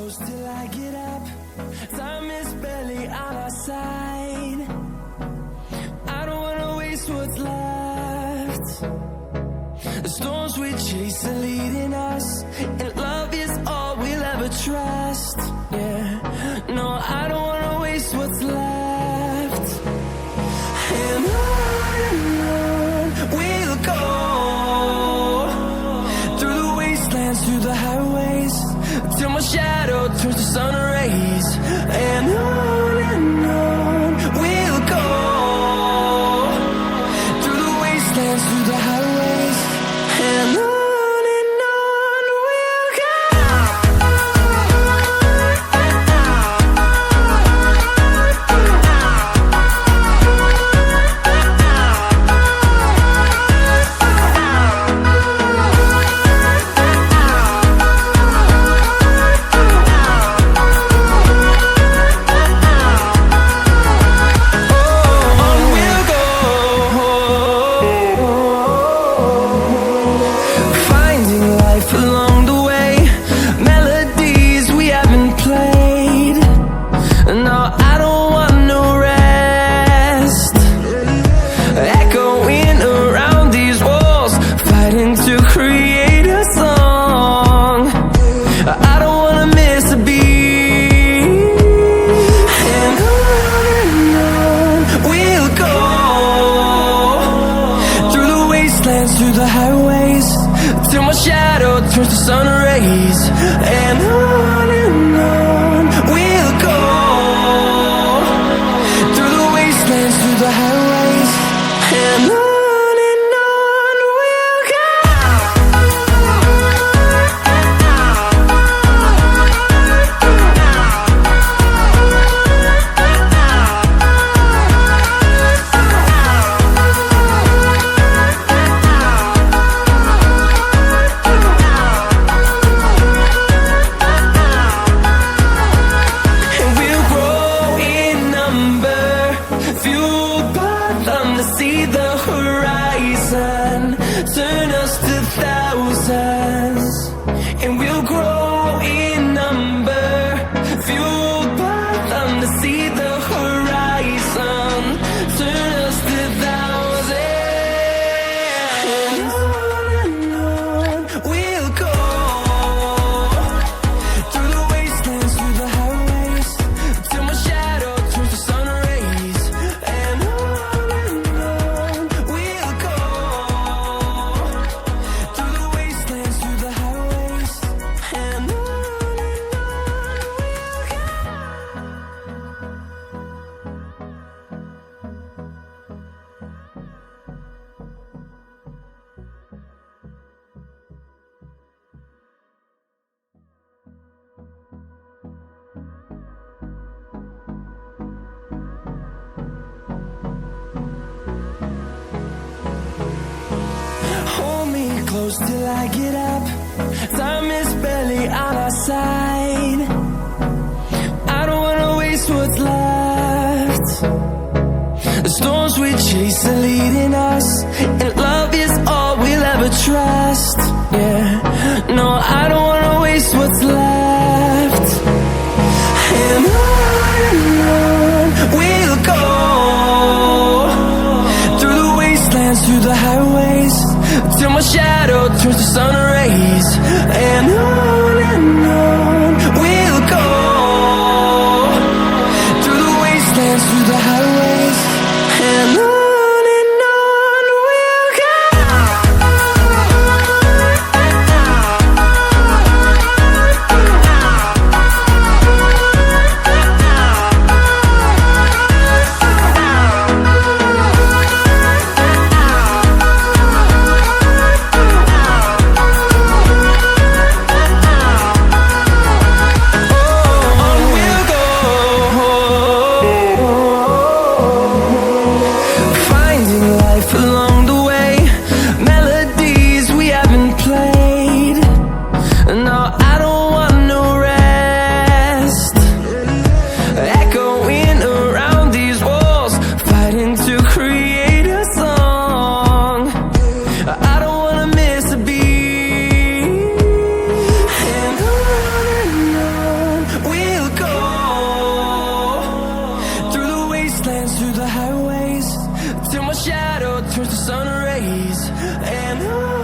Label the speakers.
Speaker 1: close till I get up. Time is barely on our side. I don't wanna waste what's left. The storms we chase are leading us, and love is all we'll ever trust. Yeah, no, I don't wanna waste what's left. And on we'll go, through the wastelands, through the highways, till my shadow turns to sun rays. And on we'll go, through the wastelands, through the highways, and on. Through the highways, till my shadow turns to sun rays. And on we'll go, through the wastelands, through the highways, and on. See the horizon turn us to thousands, and we'll grow in number, fueled by them. To see the horizon turn us to thousands, and on we'll go, through the wastelands, through the highways, till my shadow turns to sun rays. And close till I get up. Time is barely on our side. I don't wanna waste what's left. The storms we chase are leading us, and love is all we'll ever trust. Yeah, no, I don't wanna waste what's left. And on we'll go, through the wastelands, through the highways, till my shadow turns to sun rays. And on we'll go, through the wastelands, through the highways, and on. turns to sun rays, and on